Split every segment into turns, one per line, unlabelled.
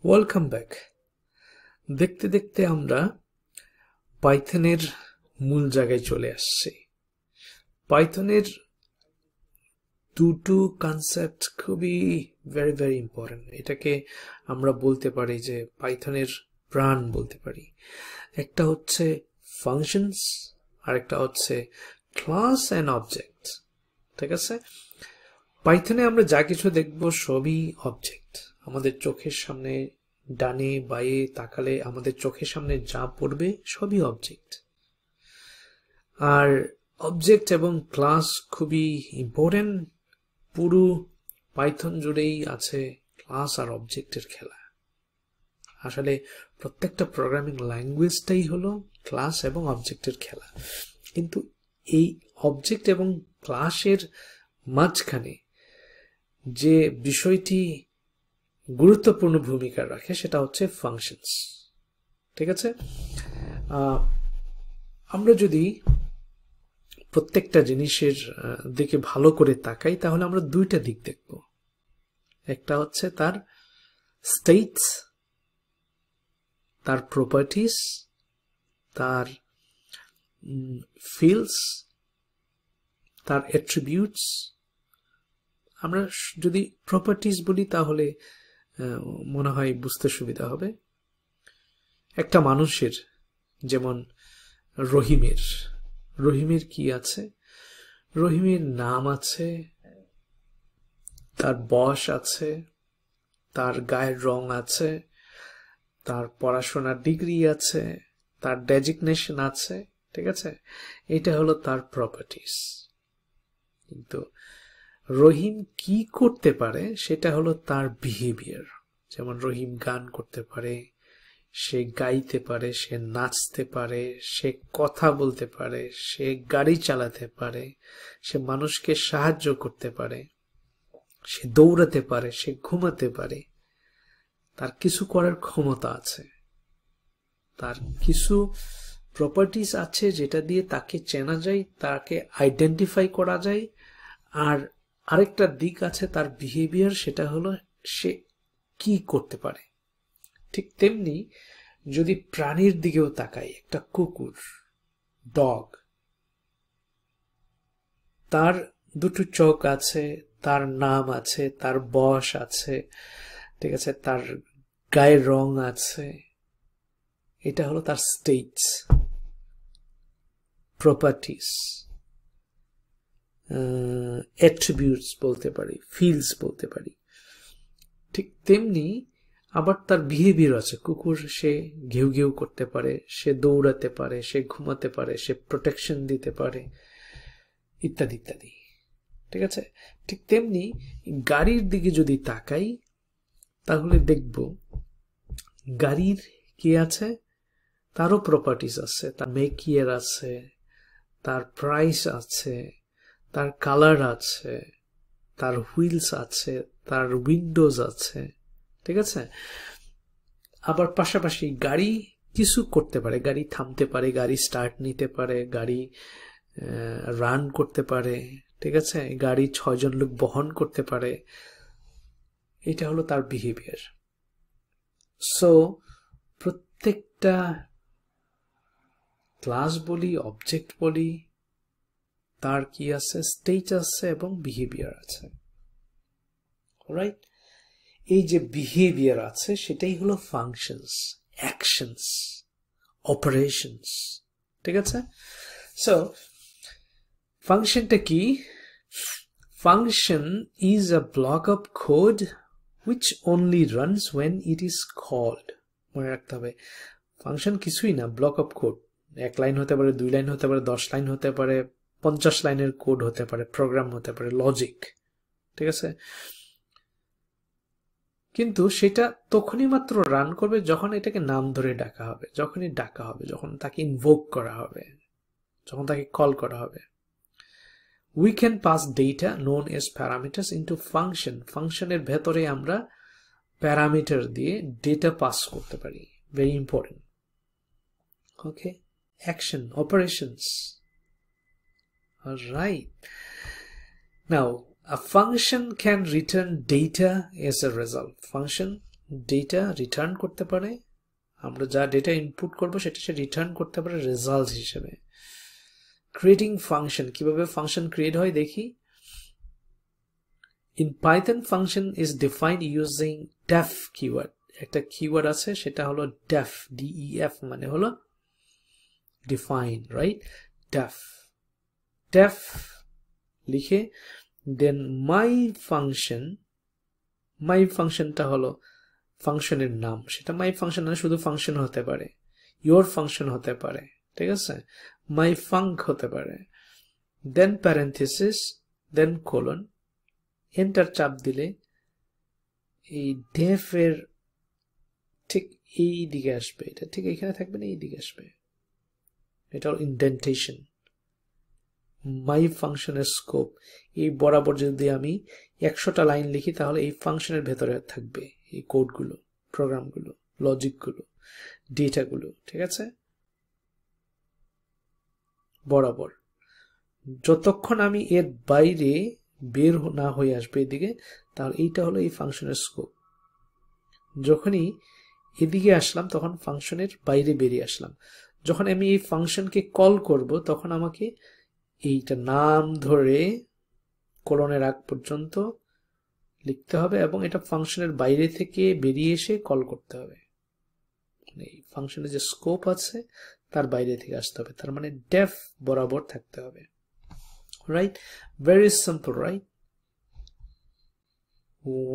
Welcome back. দেখতে দেখতে আমরা পাইথনের মূল জায়গায় চলে আসছি। পাইথনের দুটো কনসেপ্ট খুবই ভেরি ইম্পর্টেন্ট। এটাকে আমরা বলতে পারি যে পাইথনের প্রাণ বলতে পারি। একটা হচ্ছে ফাংশনস আর একটা হচ্ছে ক্লাস অ্যান্ড অবজেক্ট। ঠিক আছে, পাইথনে আমরা যা কিছু দেখব সবই অবজেক্ট। আমাদের চোখের সামনে ডানে বাঁয়ে তাকালে আমাদের চোখের সামনে যা পড়বে সবই অবজেক্ট। আর অবজেক্ট এবং ক্লাস খুবই ইম্পর্টেন্ট। পুরো পাইথন জুড়েই আছে ক্লাস আর অবজেক্টের খেলা। আসলে প্রত্যেকটা প্রোগ্রামিং ল্যাঙ্গুয়েজটাই হলো ক্লাস এবং অবজেক্টের খেলা। কিন্তু এই অবজেক্ট এবং ক্লাসের মাঝখানে যে বিষয়টি গুরুত্বপূর্ণ ভূমিকা রাখে সেটা হচ্ছে ফাংশনস। ঠিক আছে, আমরা যদি প্রত্যেকটা জিনিসের দিকে ভালো করে তাকাই তাহলে আমরা দুইটা দিক দেখব। একটা হচ্ছে তার স্টেটস, তার প্রপার্টিস, তার ফিল্ডস, তার অ্যাট্রিবিউটস। আমরা যদি প্রপার্টিস বলি তাহলে মনে হয় বুঝতে সুবিধা হবে। একটা মানুষের যেমন রহিমের কি আছে? রহিমের নাম আছে, তার বয়স আছে, তার গায়ের রং আছে, তার পড়াশোনার ডিগ্রি আছে, তার ডেজিগনেশন আছে। ঠিক আছে, এটা হলো তার প্রপার্টিস। কিন্তু রহিম কি করতে পারে সেটা হলো তার বিহেভিয়ার। যেমন রহিম গান করতে পারে, সে গাইতে পারে, সে নাচতে পারে, সে কথা বলতে পারে, সে গাড়ি চালাতে পারে, সে মানুষকে সাহায্য করতে পারে, সে দৌড়াতে পারে, সে ঘুমাতে পারে। তার কিছু করার ক্ষমতা আছে, তার কিছু প্রপার্টিস আছে যেটা দিয়ে তাকে চেনা যায়, তাকে আইডেন্টিফাই করা যায়। আর আরেকটা দিক আছে তার বিহেভিয়ার, সেটা হলো সে কি করতে পারে। ঠিক তেমনি যদি প্রাণীর দিকেও তাকাই, একটা কুকুর, ডগ, তার দুটো চোখ আছে, তার নাম আছে, তার বয়স আছে, ঠিক আছে, তার গায়ের রং আছে। এটা হলো তার স্টেটস, প্রপার্টিস, অ্যাট্রিবিউটস বলতে পারি, ফিল্ডস বলতে পারি। ঠিক তেমনি আবার তার বিহেভিয়ার আছে। কুকুর সে ঘেউ ঘেউ করতে পারে, সে দৌড়াতে পারে, সে ঘুমাতে পারে, সে প্রোটেকশন দিতে পারে, ইত্যাদি ইত্যাদি। ঠিক আছে, ঠিক তেমনি গাড়ির দিকে যদি তাকাই তাহলে দেখব গাড়ির কি আছে, তারও প্রপার্টিস আছে, তার মেক ইয়ার আছে, তার প্রাইস আছে, তার কালার আছে, তার হুইলস আছে, তার উইন্ডোজ আছে। ঠিক আছে, আবার পাশাপাশি গাড়ি কিছু করতে পারে, গাড়ি থামতে পারে, গাড়ি স্টার্ট নিতে পারে, গাড়ি রান করতে পারে। ঠিক আছে, গাড়ি 6 জন লোক বহন করতে পারে। এটা হলো তার বিহেভিয়ার। সো প্রত্যেকটা ক্লাস বলি, অবজেক্ট বলি, তার কি আছে, স্টেট আছে এবং বিহেভিয়ার আছে। রাইট, এই যে বিহেভিয়ার আছে সেটাই হলো ফাংশনস, অ্যাকশনস, অপারেশনস। ঠিক আছে, সো ফাংশনটা কি? Function is a block of code which only runs when it is called. মনে রাখতে হবে, ফাংশন কিছুই না, ব্লক অফ কোড। 1 লাইন হতে পারে, 2 লাইন হতে পারে, 10 লাইন হতে পারে, 50 লাইনের কোড হতে পারে, প্রোগ্রাম হতে পারে, লজিক। ঠিক আছে, কিন্তু সেটা তখনই মাত্র রান করবে যখন এটাকে নাম ধরে ডাকা হবে, যখনই ডাকা হবে, যখন তাকে ইনভোক করা হবে, যখন তাকে কল করা হবে। We can pass data known as parameters into function. ফাংশনের ভেতরে আমরা প্যারামিটার দিয়ে ডেটা পাস করতে পারি। Very important. Okay, action, operations. Alright, now a function can return data as a result. Function data return করতে পারে, আমরা যা ডেটা ইনপুট করব সেটা সে রিটার্ন করতে পারে রেজাল্ট হিসেবে। ক্রিয়েটিং ফাংশন, কিভাবে ফাংশন ক্রিয়েট হয় দেখি। In Python function is defined using def keyword. একটা কিওয়ার্ড আছে সেটা হলো ডেফ, DEF মানে হলো ডিফাইন, রাইট? ডেফ লিখে দেন মাই ফাংশনটা হলো ফাংশনের নাম, সেটা মাই ফাংশন না, শুধু ফাংশন হতে পারে, ইয়োর ফাংশন হতে পারে, ঠিক আছে, মাই ফাঙ্ক হতে পারে। দেন প্যারেন্থেসিস, দেন কোলন, এন্টার চাপ দিলে এই ডেফের ঠিক এই দিকে আসবে, এটা ঠিক এখানে থাকবে না, এই দিকে আসবে, এটা হল ইনডেন্টেশন। মাই ফাংশনের স্কোপ, এই বরাবর যদি আমি 100টা লাইন লিখি তাহলে এই ফাংশনের ভেতরে থাকবে এই কোডগুলো, প্রোগ্রামগুলো, লজিকগুলো, ডেটাগুলো, ঠিক আছে, বরাবর। যতক্ষণ আমি এর বাইরে বের না হয়ে আসবে এদিকে, তাহলে এইটা হলো এই ফাংশনের স্কোপ। যখনই এদিকে আসলাম তখন ফাংশনের বাইরে বেরিয়ে আসলাম। যখন আমি এই ফাংশনকে কল করব তখন আমাকে এইটা নাম ধরে কোলনের আগ পর্যন্ত লিখতে হবে এবং এটা ফাংশনের বাইরে থেকে বেরিয়ে এসে কল করতে হবে। এই ফাংশনের যে স্কোপ আছে তার বাইরে থেকে আসতে হবে, তার মানে ডেফ বরাবর থাকতে হবে, right? Very simple, right?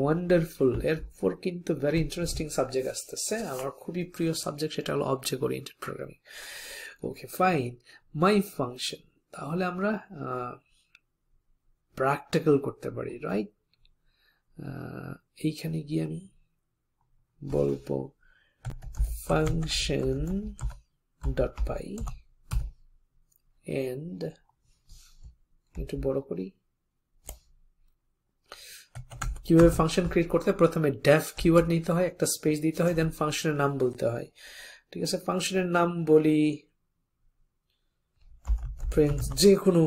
Wonderful. এরপর কিন্তু ভেরি ইন্টারেস্টিং সাবজেক্ট আসতেছে, আমার খুবই প্রিয় সাবজেক্ট, সেটা হলো object oriented programming. Okay fine, মাই ফাংশন, তাহলে আমরা প্র্যাকটিক্যাল করতে পারি, রাইট? এইখানে গিয়ে আমি বলবো ফাংশন ডট পাই এন্ড একটু বড় করি। কিভাবে ফাংশন ক্রিয়েট করতে হয়, প্রথমে ডেফ কিওয়ার্ড নিতে হয়, একটা স্পেস দিতে হয়, দেন ফাংশনের নাম বলতে হয়, ঠিক আছে? ফাংশনের নাম বলি প্রিন্স, যে কোনো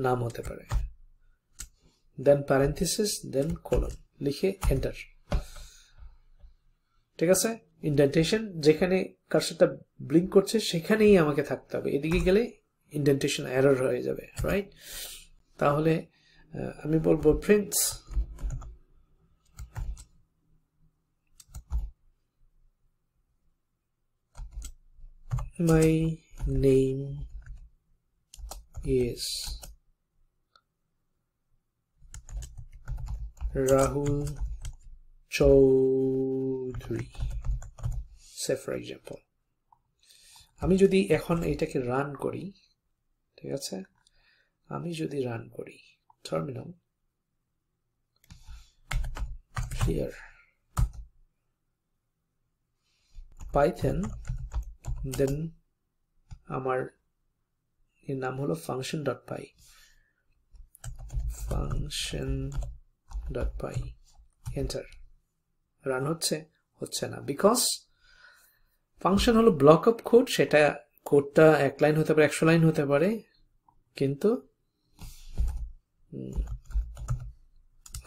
নাম হতে পারে, দেন প্যারেন্থেসিস, দেন কোলন, লিখে এন্টার, ঠিক আছে? ইনডেন্টেশন, যেখানে কার্সরটা ব্লিঙ্ক করছে সেখানেই আমাকে থাকতে হবে, এদিকে গেলে ইনডেন্টেশন এরর হয়ে যাবে, রাইট? তাহলে আমি বলবো Prince my name is Rahul Chaudhary, say for example। আমি যদি এখন এটাকে রান করি, ঠিক আছে, আমি যদি রান করি টার্মিনাল ক্লিয়ার পাইথন, দেন আমার এর নাম হলো ফাংশন ডট পাই, এন্টার, রান হচ্ছে না, বিকজ ফাংশন হলো ব্লক অফ কোড, সেটা কোডটা 1 লাইন হতে পারে, 100 লাইন হতে পারে, কিন্তু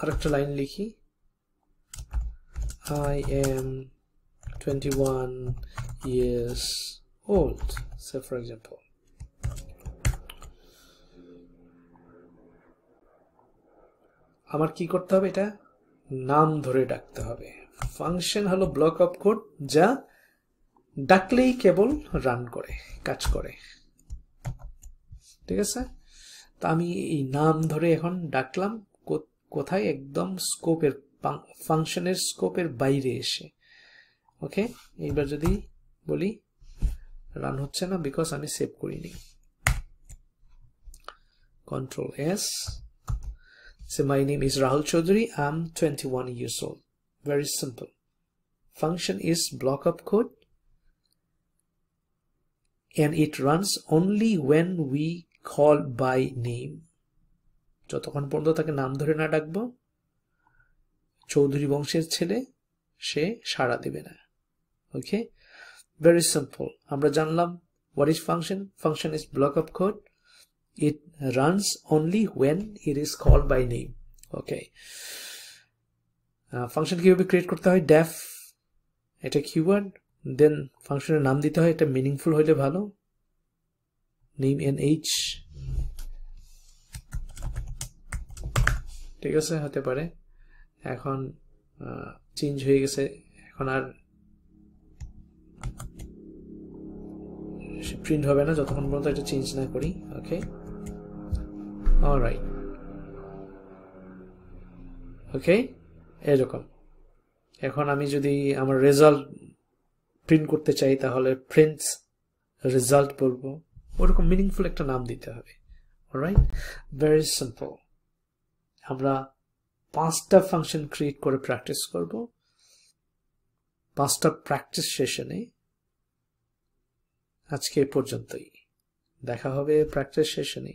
আরেকটা লাইন লিখি, I am 21 years old, say for example। আমার কি করতে হবে, এটা নাম ধরে ডাকতে হবে। ফাংশন হলো ব্লক অফ কোড, যা ডাকলেই কেবল রান করে, কাজ করে, ঠিক আছে? তা আমি এই নাম ধরে এখন ডাকলাম, কোথায়, একদম স্কোপের, ফাংশনের স্কোপের বাইরে এসে। ওকে, এইবার যদি বলি রান হচ্ছে না, বিকজ আমি সেভ করিনি। Control S, say my name is Rahul Chaudhary, I'm 21 years old, very simple। Function is block of code and it runs only when we call by name। যতক্ষণ পর্যন্ত তাকে নাম ধরে না ডাকবো, চৌধুরী বংশের ছেলে, সে সাড়া দেবে না। ওকে, very simple। আমরা জানলাম what is function। Function is block of code, it runs only when it is called by name। Okay, function কিভাবে ক্রিয়েট করতে হয়, ডেফ এটা কিওয়ার্ড, দেন ফাংশনের নাম দিতে হয়, এটা মিনিংফুল হইলে ভালো, নেম NH, ঠিক আছে, হতে পারে। এখন চেঞ্জ হয়ে গেছে, এখন আর প্রিন্ট হবে না যতক্ষণ পর্যন্ত এটা চেঞ্জ না করি। ওকে, অলরাইট, ওকে, এরকম। এখন আমি যদি আমার রেজাল্ট প্রিন্ট করতে চাই তাহলে প্রিন্টস রেজাল্ট বলবো, ওরকম মিনিংফুল একটা নাম দিতে হবে। Alright, very simple. আমরা 5টা ফাংশন ক্রিয়েট করে প্র্যাকটিস করব 5টা প্র্যাকটিস সেশনে। আজকে এ পর্যন্তই, দেখা হবে প্র্যাকটিস সেশনে।